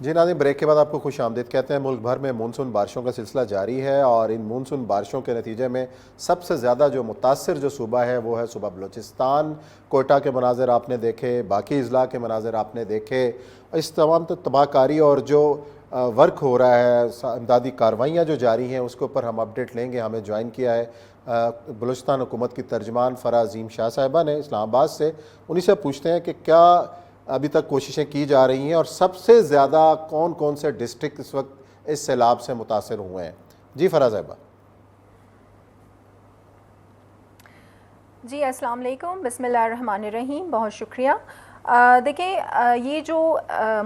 جی ناظرین، بریک کے بعد آپ کو خوش آمدید کہتے ہیں۔ ملک بھر میں مونسون بارشوں کا سلسلہ جاری ہے اور ان مونسون بارشوں کے نتیجے میں سب سے زیادہ جو متاثر جو صوبہ ہے وہ ہے صوبہ بلوچستان۔ کوئٹہ کے مناظر آپ نے دیکھے، باقی اضلاع کے مناظر آپ نے دیکھے۔ اس تمام تباہ کاری اور جو ورک ہو رہا ہے، امدادی کارروائیاں جو جاری ہیں، اس کے اوپر ہم اپڈیٹ لیں گے۔ ہمیں جوائن کیا ہے بلوچستان حکومت کی ترجمان فرح عظیم شاہ صاحبہ نے اسلام آباد سے۔ انہیں سے پوچھتے ہیں کہ کیا ابھی تک کوششیں کی جا رہی ہیں اور سب سے زیادہ کون کون سے ڈسٹرکٹ اس وقت اس سیلاب سے متاثر ہوئے ہیں۔ جی فرح صاحبہ۔ جی السلام علیکم، بسم اللہ الرحمن الرحیم، بہت شکریہ۔ دیکھیں، یہ جو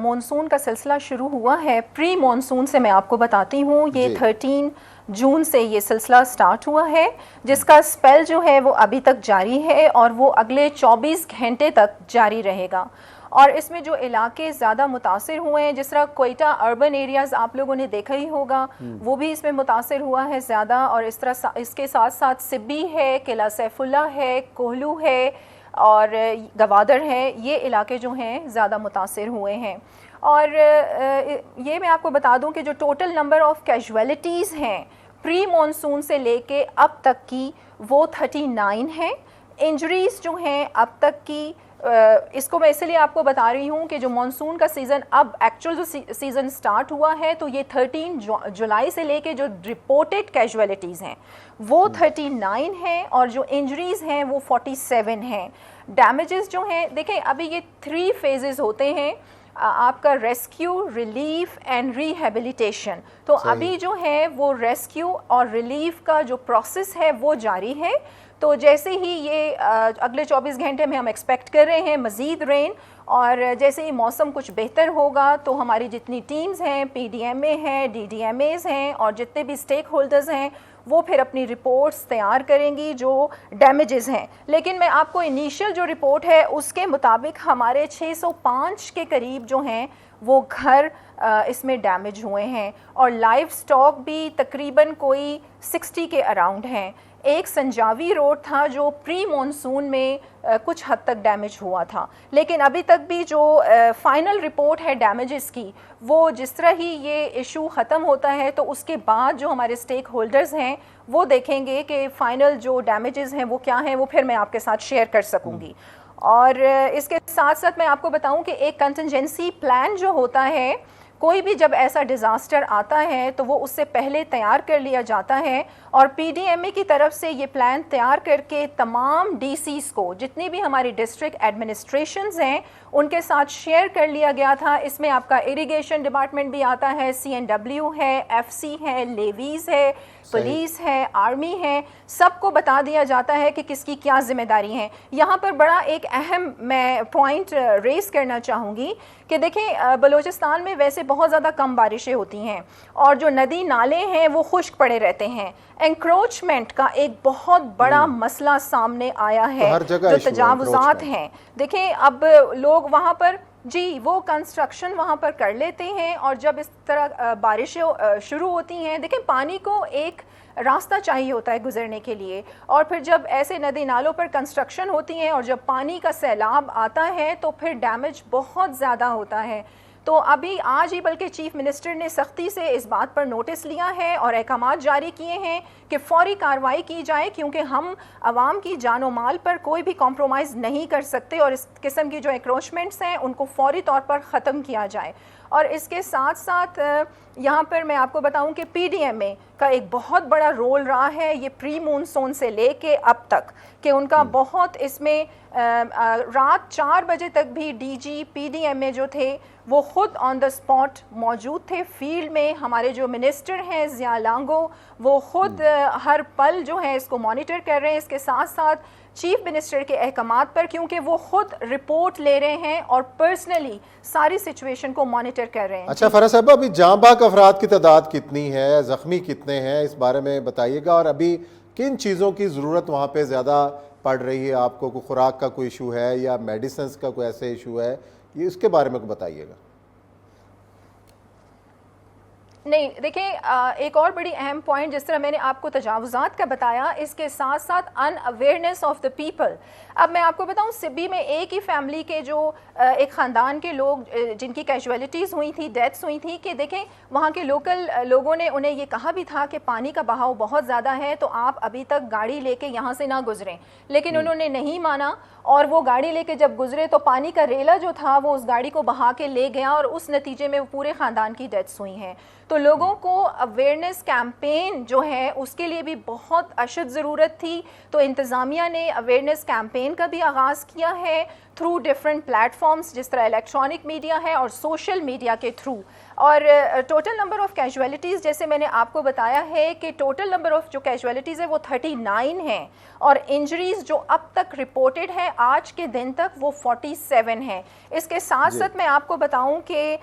مونسون کا سلسلہ شروع ہوا ہے، پری مونسون سے میں آپ کو بتاتی ہوں، یہ 13 جون سے یہ سلسلہ سٹارٹ ہوا ہے، جس کا سپیل جو ہے وہ ابھی تک جاری ہے اور وہ اگلے 24 گھنٹے تک جاری رہے گا۔ اور اس میں جو علاقے زیادہ متاثر ہوئے ہیں، جس طرح کوئٹہ اربن ایریاز آپ لوگوں نے دیکھا ہی ہوگا، وہ بھی اس میں متاثر ہوا ہے زیادہ، اور اس طرح اس کے ساتھ ساتھ سبی ہے، قلعہ سیف اللہ ہے، کوہلو ہے اور گوادر ہے، یہ علاقے جو ہیں زیادہ متاثر ہوئے ہیں۔ اور یہ میں آپ کو بتا دوں کہ جو ٹوٹل نمبر آف کیجویلٹیز ہیں پری مونسون سے لے کے اب تک کی، وہ 39 ہیں۔ انجریز جو ہیں اب تک کی، اس کو میں اس لیے آپ کو بتا رہی ہوں کہ جو مانسون کا سیزن اب ایکچوئل جو سیزن سٹارٹ ہوا ہے، تو یہ 13 جولائی سے لے کے جو رپورٹڈ کیجویلٹیز ہیں وہ 39 ہیں اور جو انجریز ہیں وہ 47 ہیں۔ ڈیمیجز جو ہیں، دیکھیں ابھی یہ 3 فیزز ہوتے ہیں آپ کا: ریسکیو، ریلیف اینڈ ریہیبلیٹیشن۔ تو ابھی جو ہے وہ ریسکیو اور ریلیف کا جو پروسیس ہے وہ جاری ہے۔ تو جیسے ہی یہ اگلے 24 گھنٹے میں ہم ایکسپیکٹ کر رہے ہیں مزید رین، اور جیسے ہی موسم کچھ بہتر ہوگا تو ہماری جتنی ٹیمز ہیں، پی ڈی ایم اے ہیں، ڈی ڈی ایم ایز ہیں اور جتنے بھی اسٹیک ہولڈرز ہیں، وہ پھر اپنی رپورٹس تیار کریں گی جو ڈیمیجز ہیں۔ لیکن میں آپ کو انیشیل جو رپورٹ ہے اس کے مطابق ہمارے 605 کے قریب جو ہیں وہ گھر اس میں ڈیمیج ہوئے ہیں، اور لائف سٹاک بھی تقریباً کوئی 60 کے اراؤنڈ ہیں۔ ایک سنجاوی روڈ تھا جو پری مونسون میں کچھ حد تک ڈیمیج ہوا تھا، لیکن ابھی تک بھی جو فائنل رپورٹ ہے ڈیمیجز کی، وہ جس طرح ہی یہ ایشو ختم ہوتا ہے تو اس کے بعد جو ہمارے اسٹیک ہولڈرز ہیں وہ دیکھیں گے کہ فائنل جو ڈیمیجز ہیں وہ کیا ہیں، وہ پھر میں آپ کے ساتھ شیئر کر سکوں گی۔ اور اس کے ساتھ ساتھ میں آپ کو بتاؤں کہ ایک کنٹنجنسی پلان جو ہوتا ہے، کوئی بھی جب ایسا ڈیزاسٹر آتا ہے تو وہ اس سے پہلے تیار کر لیا جاتا ہے، اور پی ڈی ایم اے کی طرف سے یہ پلان تیار کر کے تمام ڈی سیز کو، جتنی بھی ہماری ڈسٹرکٹ ایڈمنسٹریشنز ہیں، ان کے ساتھ شیئر کر لیا گیا تھا۔ اس میں آپ کا اریگیشن ڈپارٹمنٹ بھی آتا ہے، سی این ڈبلیو ہے، ایف سی ہے، لیویز ہے، پولیس ہے، آرمی ہے، سب کو بتا دیا جاتا ہے کہ کس کی کیا ذمہ داری ہیں۔ یہاں پر بڑا ایک اہم میں پوائنٹ ریز کرنا چاہوں گی کہ دیکھیں بلوچستان میں ویسے بہت زیادہ کم بارشیں ہوتی ہیں اور جو ندی نالے ہیں وہ خشک پڑے رہتے ہیں۔ انکروچمنٹ کا ایک بہت بڑا مسئلہ سامنے آیا ہے، جو تجاوزات ہیں۔ دیکھیں اب لوگ وہاں پر وہ کنسٹرکشن وہاں پر کر لیتے ہیں، اور جب اس طرح بارشیں شروع ہوتی ہیں، دیکھیں پانی کو ایک راستہ چاہیے ہوتا ہے گزرنے کے لیے، اور پھر جب ایسے ندی نالوں پر کنسٹرکشن ہوتی ہیں اور جب پانی کا سیلاب آتا ہے تو پھر ڈیمیج بہت زیادہ ہوتا ہے۔ تو ابھی آج ہی بلکہ چیف منسٹر نے سختی سے اس بات پر نوٹس لیا ہے اور احکامات جاری کیے ہیں کہ فوری کارروائی کی جائے، کیونکہ ہم عوام کی جان و مال پر کوئی بھی کمپرومائز نہیں کر سکتے، اور اس قسم کی جو انکروچمنٹس ہیں ان کو فوری طور پر ختم کیا جائے۔ اور اس کے ساتھ ساتھ یہاں پر میں آپ کو بتاؤں کہ پی ڈی ایم اے کا ایک بہت بڑا رول رہا ہے یہ پری مونسون سے لے کے اب تک، کہ ان کا بہت اس میں رات 4 بجے تک بھی D G P D M A جو تھے وہ خود آن دا اسپاٹ موجود تھے فیلڈ میں۔ ہمارے جو منسٹر ہیں ضیاء لانگو، وہ خود ہر پل جو ہے اس کو مانیٹر کر رہے ہیں، اس کے ساتھ ساتھ چیف منسٹر کے احکامات پر، کیونکہ وہ خود رپورٹ لے رہے ہیں اور پرسنلی ساری سچویشن کو مانیٹر کر رہے ہیں۔ اچھا فرح صاحبہ، ابھی جاں بحق افراد کی تعداد کتنی ہے، زخمی کتنے ہیں، اس بارے میں بتائیے گا، اور ابھی کن چیزوں کی ضرورت وہاں پہ زیادہ پڑ رہی ہے آپ کو؟ کوئی خوراک کا کوئی ایشو ہے یا میڈیسنز کا کوئی ایسے ایشو ہے، یہ اس کے بارے میں بتائیے گا۔ نہیں دیکھیں ایک اور بڑی اہم پوائنٹ جس طرح میں نے آپ کو تجاوزات کا بتایا اس کے ساتھ ساتھ ان اویئرنیس آف دا پیپل. اب میں آپ کو بتاؤں سبی میں ایک ہی فیملی کے جو ایک خاندان کے لوگ جن کی کیجویلٹیز ہوئی تھیں ڈیتھس ہوئی تھیں کہ دیکھیں وہاں کے لوکل لوگوں نے انہیں یہ کہا بھی تھا کہ پانی کا بہاؤ بہت زیادہ ہے تو آپ ابھی تک گاڑی لے کے یہاں سے نہ گزریں, لیکن انہوں نے نہیں مانا اور وہ گاڑی لے کے جب گزرے تو پانی کا ریلا جو تھا وہ اس گاڑی کو بہا کے لے گیا اور اس نتیجے میں وہ پورے خاندان کی ڈیتھس ہوئی ہیں. تو لوگوں کو اویئرنیس کیمپین جو ہے اس کے لیے بھی بہت اشد ضرورت تھی, تو انتظامیہ نے اویئرنیس کیمپین کا بھی آغاز کیا ہے تھرو ڈفرینٹ پلیٹ فارمز جس طرح الیکٹرانک میڈیا ہے اور سوشل میڈیا کے تھرو. اور ٹوٹل نمبر آف کیجویلٹیز جیسے میں نے آپ کو بتایا ہے کہ ٹوٹل نمبر آف جو کیجویلٹیز ہے وہ 39 ہیں اور انجریز جو اب تک رپورٹڈ ہے آج کے دن تک وہ 47 ہیں. اس کے ساتھ ساتھ میں آپ کو بتاؤں کہ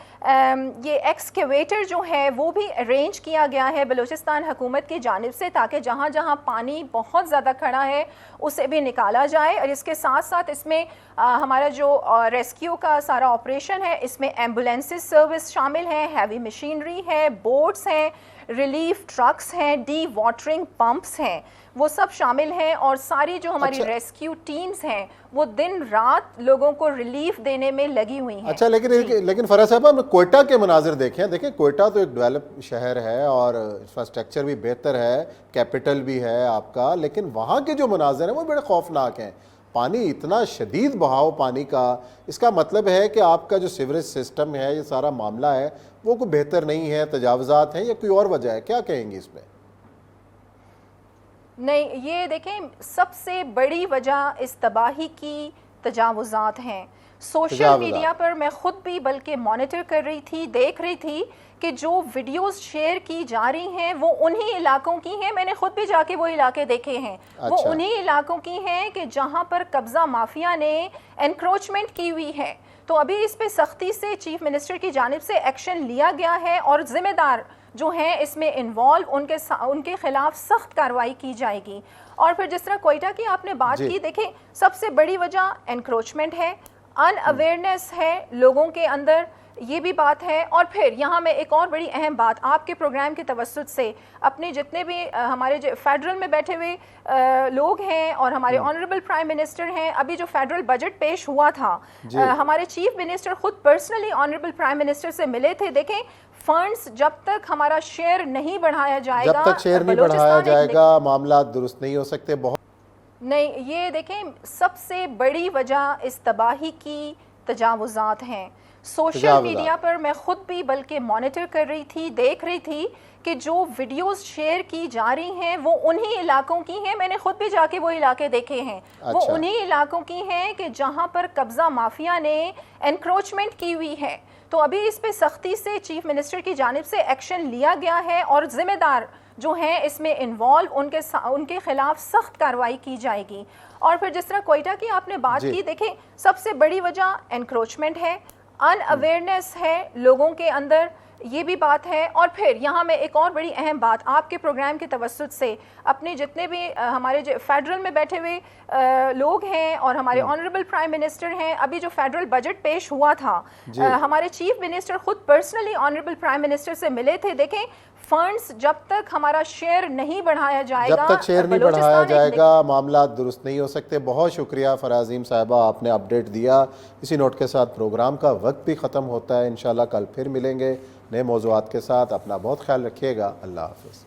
یہ ایکسکیویٹر جو ہے وہ بھی ارینج کیا گیا ہے بلوچستان حکومت کی جانب سے تاکہ جہاں جہاں پانی بہت زیادہ کھڑا ہے اسے بھی نکالا جائے. اور اس کے ساتھ ساتھ اس میں ہمارا جو ریسکیو کا سارا آپریشن ہے اس میں ایمبولینسز سروس شامل ہیں, ہیوی مشینری ہے, بوٹس ہیں, ریلیف ٹرکس ہیں, ڈی واٹرنگ پمپس ہیں, وہ سب شامل ہیں اور ساری جو ہماری ریسکیو ٹیمز ہیں وہ دن رات لوگوں کو ریلیف دینے میں لگی ہوئی ہیں. اچھا لیکن فرح صاحبہ کوئٹہ کے مناظر دیکھیں کوئٹہ تو ایک ڈیولپ شہر ہے اور انفراسٹرکچر بھی بہتر ہے, کیپٹل بھی ہے آپ کا, لیکن وہاں کے جو مناظر ہیں وہ بڑے خوفناک ہیں. پانی اتنا شدید بہاؤ پانی کا, اس کا مطلب ہے کہ آپ کا جو سیوریج سسٹم ہے یہ سارا معاملہ ہے وہ کوئی بہتر نہیں ہے, تجاوزات ہیں یا کوئی اور وجہ ہے, کیا کہیں گی اس میں؟ نہیں یہ دیکھیں سب سے بڑی وجہ اس تباہی کی تجاوزات ہیں. سوشل میڈیا پر میں خود بھی بلکہ مانیٹر کر رہی تھی, دیکھ رہی تھی کہ جو ویڈیوز شیئر کی جا رہی ہیں وہ انہی علاقوں کی ہیں, میں نے خود بھی جا کے وہ علاقے دیکھے ہیں, وہ انہی علاقوں کی ہیں کہ جہاں پر قبضہ مافیا نے انکروچمنٹ کی ہوئی ہے. تو ابھی اس پہ سختی سے چیف منسٹر کی جانب سے ایکشن لیا گیا ہے اور ذمہ دار جو ہیں اس میں انوالو ان کے خلاف سخت کارروائی کی جائے گی. اور پھر جس طرح کوئٹہ کی آپ نے بات کی, دیکھیں سب سے بڑی وجہ انکروچمنٹ ہے, ان اویئرنیس ہے لوگوں کے اندر, یہ بھی بات ہے. اور پھر یہاں میں ایک اور بڑی اہم بات آپ کے پروگرام کے توسط سے اپنے جتنے بھی ہمارے فیڈرل میں بیٹھے ہوئے لوگ ہیں اور ہمارے آنریبل پرائم منسٹر ہیں, ابھی جو فیڈرل بجٹ پیش ہوا تھا ہمارے چیف منسٹر خود پرسنلی آنریبل پرائم منسٹر سے ملے تھے. دیکھیں فنڈز جب تک ہمارا شیئر نہیں بڑھایا جائے گا, جب تک شیئر نہیں بڑھایا جائے گا معاملات درست نہیں ہو سکتے. نہیں یہ دیکھیں سب سے بڑی وجہ اس تباہی کی تجاوزات ہیں. سوشل میڈیا پر میں خود بھی بلکہ مانیٹر کر رہی تھی, دیکھ رہی تھی کہ جو ویڈیوز شیئر کی جا رہی ہیں وہ انہی علاقوں کی ہیں, میں نے خود بھی جا کے وہ علاقے دیکھے ہیں, وہ انہی علاقوں کی ہیں کہ جہاں پر قبضہ مافیا نے انکروچمنٹ کی ہوئی ہے. تو ابھی اس پہ سختی سے چیف منسٹر کی جانب سے ایکشن لیا گیا ہے اور ذمہ دار جو ہیں اس میں انوالو ان کے خلاف سخت کارروائی کی جائے گی. اور پھر جس طرح کوئٹہ کی آپ نے بات کی, دیکھیں سب سے بڑی وجہ انکروچمنٹ ہے, ان اویئرنیس ہے لوگوں کے اندر, یہ بھی بات ہے. اور پھر یہاں میں ایک اور بڑی اہم بات آپ کے پروگرام کے توسط سے اپنے جتنے بھی ہمارے فیڈرل میں بیٹھے ہوئے لوگ ہیں اور ہمارے آنریبل پرائم منسٹر ہیں, ابھی جو فیڈرل بجٹ پیش ہوا تھا ہمارے چیف منسٹر خود پرسنلی آنریبل پرائم منسٹر سے ملے تھے. دیکھیں فنڈز جب تک ہمارا شیئر نہیں بڑھایا جائے گا, جب تک شیئر نہیں بڑھایا جائے گا معاملات درست نہیں ہو سکتے. بہت شکریہ فرح عظیم صاحبہ, آپ نے اپڈیٹ دیا. اسی نوٹ کے ساتھ پروگرام کا وقت بھی ختم ہوتا ہے. انشاءاللہ کل پھر ملیں گے نئے موضوعات کے ساتھ. اپنا بہت خیال رکھیے گا. اللہ حافظ.